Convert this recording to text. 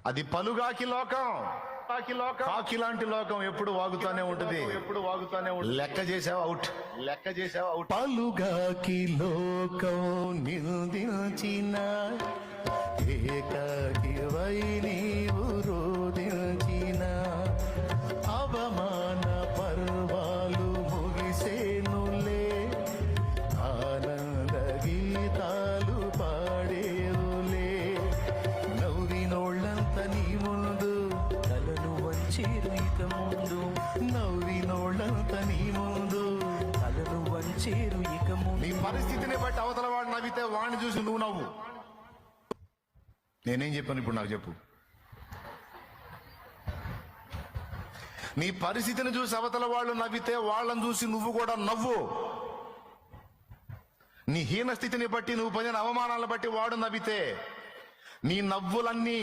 అది పలుగాకి లోకం. కాకి లాంటి లోకం ఎప్పుడు వాగుతానే ఉంటుంది. లెక్క చేసావు అవుట్. పలుగాకి లోకం నిందించిన ఏకాకి వై నీవు రోదించిన అవమాన పర్వాలు ముగిసేనులే, ఆనంద గీతాలు పాడేవులే. నవ్వినోళ్ళంత నీ ముందు తలను వంచిరు ఇక ముందు, నవ్వినోళ్ళంత నీ ముందు తలను వంచిరు ఇక ముందు. నీ పరిస్థితిని బట్టి అవతల వాడు నవ్వితే వాడిని చూసి నువ్వు నవ్వు. నేనేం చెప్పాను ఇప్పుడు నాకు చెప్పు. నీ పరిస్థితిని చూసి అవతల వాళ్ళు నవ్వితే వాళ్ళని చూసి నువ్వు కూడా నవ్వు. నీ హీన స్థితిని బట్టి నువ్వు పొందిన అవమానాలను బట్టి వాడు నవ్వితే నీ నవ్వులన్నీ